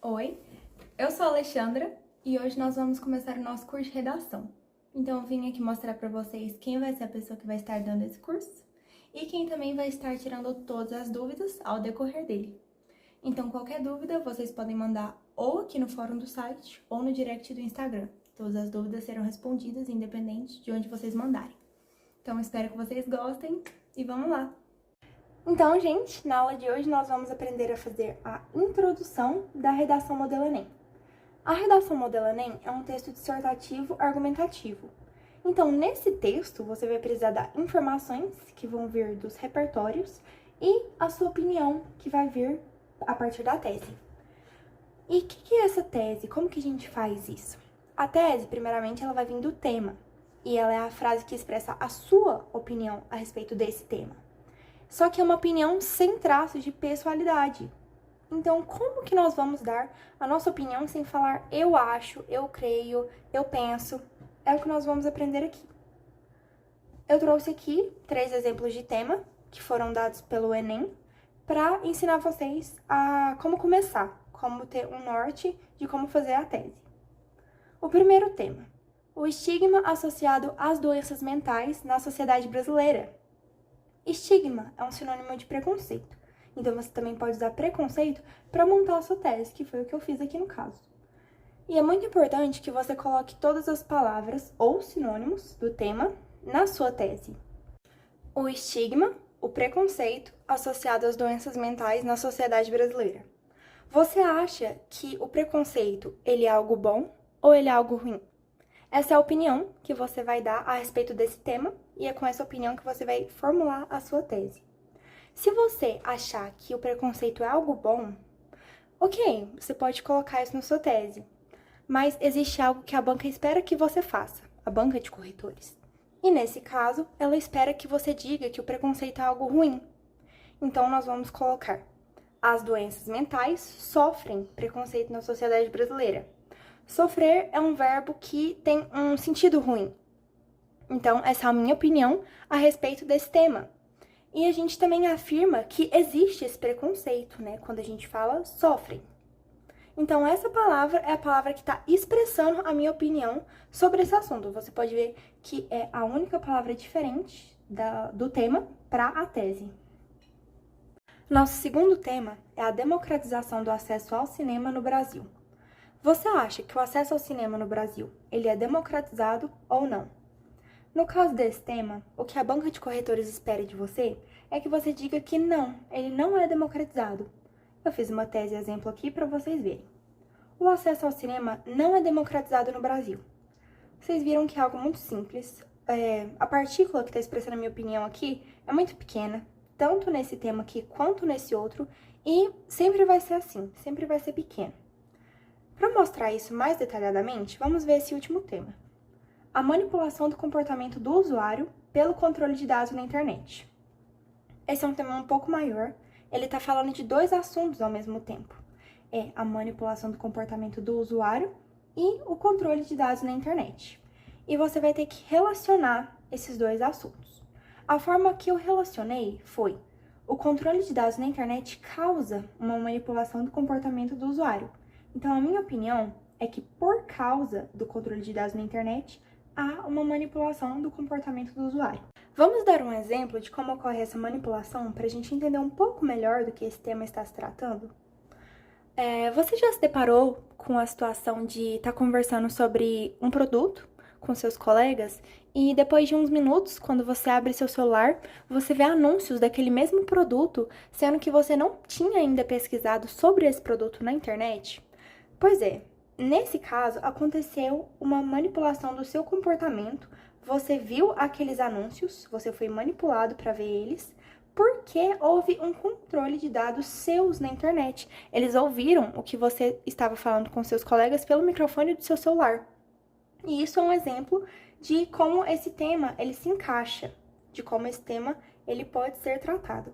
Oi, eu sou a Alexandra e hoje nós vamos começar o nosso curso de redação. Então eu vim aqui mostrar para vocês quem vai ser a pessoa que vai estar dando esse curso e quem também vai estar tirando todas as dúvidas ao decorrer dele. Então qualquer dúvida vocês podem mandar ou aqui no fórum do site ou no direct do Instagram. Todas as dúvidas serão respondidas independente de onde vocês mandarem. Então espero que vocês gostem e vamos lá! Então, gente, na aula de hoje nós vamos aprender a fazer a introdução da redação modelo Enem. A redação modelo Enem é um texto dissertativo argumentativo. Então, nesse texto, você vai precisar dar informações que vão vir dos repertórios e a sua opinião, que vai vir a partir da tese. E o que é essa tese? Como que a gente faz isso? A tese, primeiramente, ela vai vir do tema. E ela é a frase que expressa a sua opinião a respeito desse tema. Só que é uma opinião sem traços de pessoalidade. Então, como que nós vamos dar a nossa opinião sem falar eu acho, eu creio, eu penso? É o que nós vamos aprender aqui. Eu trouxe aqui 3 exemplos de tema que foram dados pelo Enem para ensinar vocês a como começar, como ter um norte de como fazer a tese. O primeiro tema: o estigma associado às doenças mentais na sociedade brasileira. Estigma é um sinônimo de preconceito, então você também pode usar preconceito para montar a sua tese, que foi o que eu fiz aqui no caso. E é muito importante que você coloque todas as palavras ou sinônimos do tema na sua tese. O estigma, o preconceito associado às doenças mentais na sociedade brasileira. Você acha que o preconceito ele é algo bom ou ele é algo ruim? Essa é a opinião que você vai dar a respeito desse tema e é com essa opinião que você vai formular a sua tese. Se você achar que o preconceito é algo bom, ok, você pode colocar isso na sua tese. Mas existe algo que a banca espera que você faça, a banca de corretores. E nesse caso, ela espera que você diga que o preconceito é algo ruim. Então nós vamos colocar: as doenças mentais sofrem preconceito na sociedade brasileira. Sofrer é um verbo que tem um sentido ruim. Então, essa é a minha opinião a respeito desse tema. E a gente também afirma que existe esse preconceito, né? Quando a gente fala sofrem. Então, essa palavra é a palavra que está expressando a minha opinião sobre esse assunto. Você pode ver que é a única palavra diferente do tema para a tese. Nosso segundo tema é a democratização do acesso ao cinema no Brasil. Você acha que o acesso ao cinema no Brasil ele é democratizado ou não? No caso desse tema, o que a banca de corretores espera de você é que você diga que não, ele não é democratizado. Eu fiz uma tese exemplo aqui para vocês verem. O acesso ao cinema não é democratizado no Brasil. Vocês viram que é algo muito simples. A partícula que está expressando a minha opinião aqui é muito pequena, tanto nesse tema aqui quanto nesse outro, e sempre vai ser assim, sempre vai ser pequeno. Para mostrar isso mais detalhadamente, vamos ver esse último tema: a manipulação do comportamento do usuário pelo controle de dados na internet. Esse é um tema um pouco maior, ele está falando de 2 assuntos ao mesmo tempo. É a manipulação do comportamento do usuário e o controle de dados na internet. E você vai ter que relacionar esses 2 assuntos. A forma que eu relacionei foi: o controle de dados na internet causa uma manipulação do comportamento do usuário. Então, a minha opinião é que, por causa do controle de dados na internet, há uma manipulação do comportamento do usuário. Vamos dar um exemplo de como ocorre essa manipulação para a gente entender um pouco melhor do que esse tema está se tratando? Você já se deparou com a situação de estar conversando sobre um produto com seus colegas e depois de uns minutos, quando você abre seu celular, você vê anúncios daquele mesmo produto, sendo que você não tinha ainda pesquisado sobre esse produto na internet? Pois é, nesse caso aconteceu uma manipulação do seu comportamento, você viu aqueles anúncios, você foi manipulado para ver eles, porque houve um controle de dados seus na internet. Eles ouviram o que você estava falando com seus colegas pelo microfone do seu celular. E isso é um exemplo de como esse tema ele se encaixa, de como esse tema ele pode ser tratado.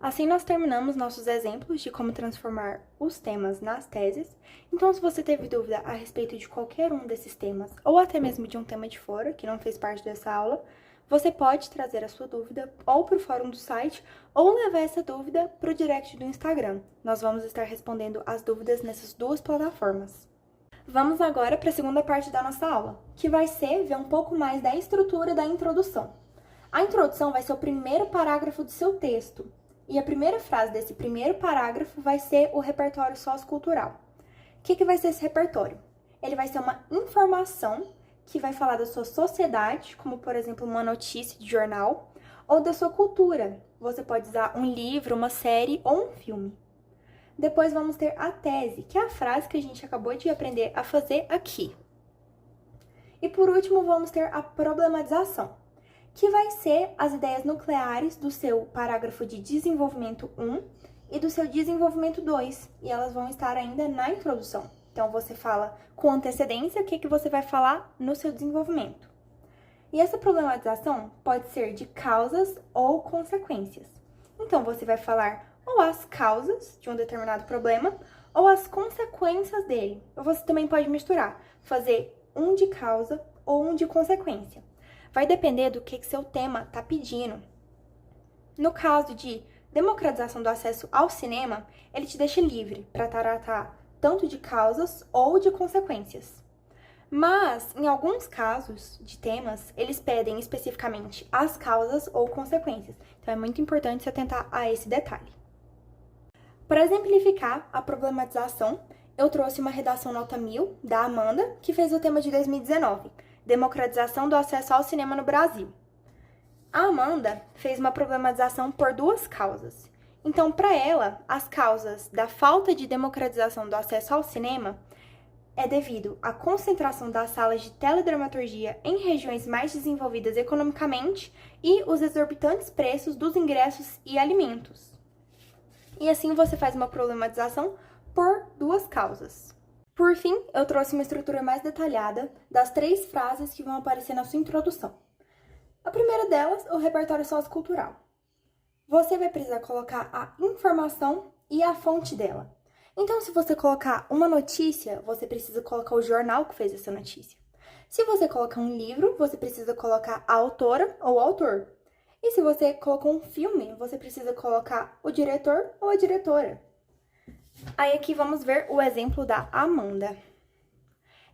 Assim, nós terminamos nossos exemplos de como transformar os temas nas teses. Então, se você teve dúvida a respeito de qualquer um desses temas, ou até mesmo de um tema de fora, que não fez parte dessa aula, você pode trazer a sua dúvida ou para o fórum do site ou levar essa dúvida para o direct do Instagram. Nós vamos estar respondendo as dúvidas nessas duas plataformas. Vamos agora para a segunda parte da nossa aula, que vai ser ver um pouco mais da estrutura da introdução. A introdução vai ser o primeiro parágrafo do seu texto, e a primeira frase desse primeiro parágrafo vai ser o repertório sociocultural. O que vai ser esse repertório? Ele vai ser uma informação que vai falar da sua sociedade, como, por exemplo, uma notícia de jornal, ou da sua cultura. Você pode usar um livro, uma série ou um filme. Depois vamos ter a tese, que é a frase que a gente acabou de aprender a fazer aqui. E por último, vamos ter a problematização, que vai ser as ideias nucleares do seu parágrafo de desenvolvimento 1 e do seu desenvolvimento 2, e elas vão estar ainda na introdução. Então, você fala com antecedência o que você vai falar no seu desenvolvimento. E essa problematização pode ser de causas ou consequências. Então, você vai falar ou as causas de um determinado problema ou as consequências dele. Ou você também pode misturar, fazer um de causa ou um de consequência. Vai depender do que seu tema está pedindo. No caso de democratização do acesso ao cinema, ele te deixa livre para tratar tanto de causas ou de consequências. Mas, em alguns casos de temas, eles pedem especificamente as causas ou consequências. Então, é muito importante se atentar a esse detalhe. Para exemplificar a problematização, eu trouxe uma redação nota 1000 da Amanda, que fez o tema de 2019, Democratização do acesso ao cinema no Brasil. A Amanda fez uma problematização por duas causas. Então, para ela, as causas da falta de democratização do acesso ao cinema é devido à concentração das salas de teledramaturgia em regiões mais desenvolvidas economicamente e os exorbitantes preços dos ingressos e alimentos. E assim você faz uma problematização por duas causas. Por fim, eu trouxe uma estrutura mais detalhada das 3 frases que vão aparecer na sua introdução. A primeira delas, o repertório sociocultural. Você vai precisar colocar a informação e a fonte dela. Então, se você colocar uma notícia, você precisa colocar o jornal que fez essa notícia. Se você colocar um livro, você precisa colocar a autora ou o autor. E se você colocou um filme, você precisa colocar o diretor ou a diretora. Aí aqui vamos ver o exemplo da Amanda.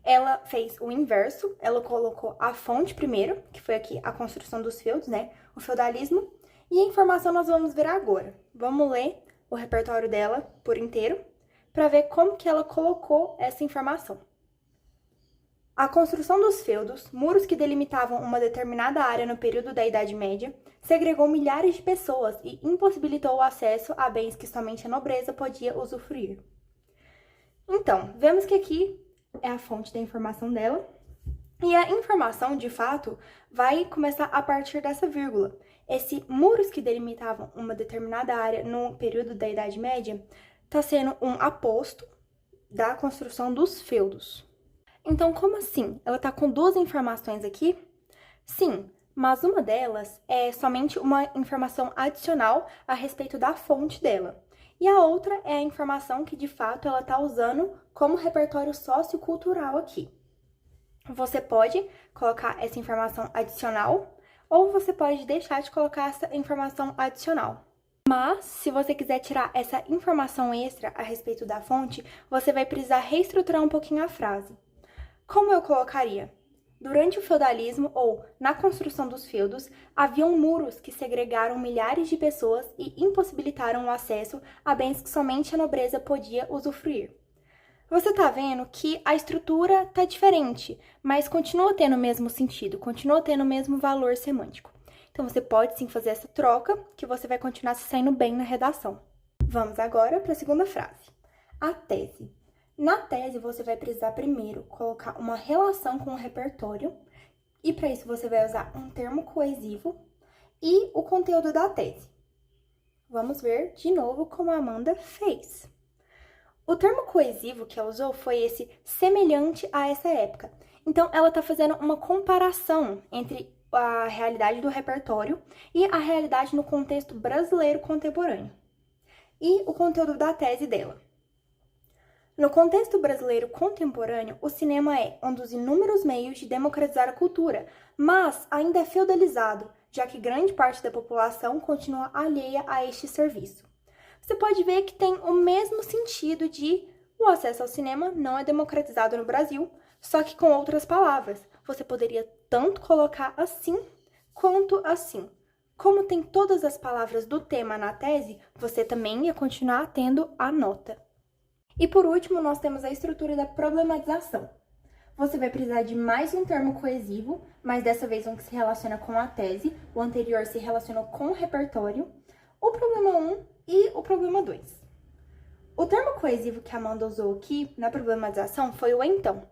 Ela fez o inverso, ela colocou a fonte primeiro, que foi aqui a construção dos feudos, né? O feudalismo. E a informação nós vamos ver agora. Vamos ler o repertório dela por inteiro para ver como que ela colocou essa informação. A construção dos feudos, muros que delimitavam uma determinada área no período da Idade Média, segregou milhares de pessoas e impossibilitou o acesso a bens que somente a nobreza podia usufruir. Então, vemos que aqui é a fonte da informação dela, e a informação, de fato, vai começar a partir dessa vírgula. Esse muros que delimitavam uma determinada área no período da Idade Média está sendo um aposto da construção dos feudos. Então, como assim? Ela está com 2 informações aqui? Sim, mas uma delas é somente uma informação adicional a respeito da fonte dela. E a outra é a informação que, de fato, ela está usando como repertório sociocultural aqui. Você pode colocar essa informação adicional ou você pode deixar de colocar essa informação adicional. Mas, se você quiser tirar essa informação extra a respeito da fonte, você vai precisar reestruturar um pouquinho a frase. Como eu colocaria? Durante o feudalismo ou na construção dos feudos, haviam muros que segregaram milhares de pessoas e impossibilitaram o acesso a bens que somente a nobreza podia usufruir. Você tá vendo que a estrutura tá diferente, mas continua tendo o mesmo sentido, continua tendo o mesmo valor semântico. Então, você pode sim fazer essa troca, que você vai continuar se saindo bem na redação. Vamos agora para a segunda frase. A tese. Na tese, você vai precisar primeiro colocar uma relação com o repertório, e para isso você vai usar um termo coesivo e o conteúdo da tese. Vamos ver de novo como a Amanda fez. O termo coesivo que ela usou foi esse semelhante a essa época. Então, ela está fazendo uma comparação entre a realidade do repertório e a realidade no contexto brasileiro contemporâneo. E o conteúdo da tese dela. No contexto brasileiro contemporâneo, o cinema é um dos inúmeros meios de democratizar a cultura, mas ainda é feudalizado, já que grande parte da população continua alheia a este serviço. Você pode ver que tem o mesmo sentido de o acesso ao cinema não é democratizado no Brasil, só que com outras palavras. Você poderia tanto colocar assim quanto assim. Como tem todas as palavras do tema na tese, você também ia continuar tendo a nota. E por último, nós temos a estrutura da problematização. Você vai precisar de mais um termo coesivo, mas dessa vez um que se relaciona com a tese, o anterior se relacionou com o repertório, o problema 1 e o problema 2. O termo coesivo que a Amanda usou aqui na problematização foi o então.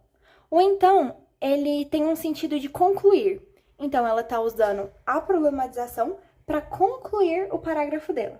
O então, ele tem um sentido de concluir. Então, ela está usando a problematização para concluir o parágrafo dela.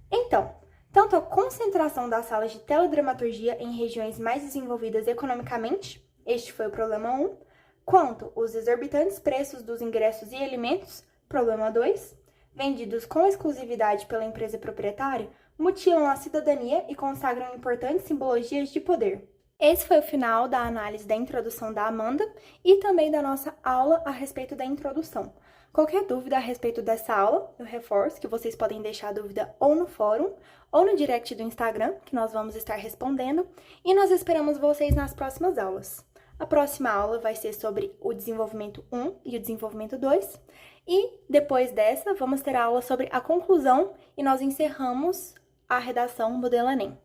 Então, tanto a concentração das salas de teledramaturgia em regiões mais desenvolvidas economicamente, este foi o problema 1, quanto os exorbitantes preços dos ingressos e alimentos, problema 2, vendidos com exclusividade pela empresa proprietária, mutilam a cidadania e consagram importantes simbologias de poder. Esse foi o final da análise da introdução da Amanda e também da nossa aula a respeito da introdução. Qualquer dúvida a respeito dessa aula, eu reforço que vocês podem deixar a dúvida ou no fórum ou no direct do Instagram, que nós vamos estar respondendo, e nós esperamos vocês nas próximas aulas. A próxima aula vai ser sobre o desenvolvimento 1 e o desenvolvimento 2, e depois dessa vamos ter a aula sobre a conclusão e nós encerramos a redação modelo Enem.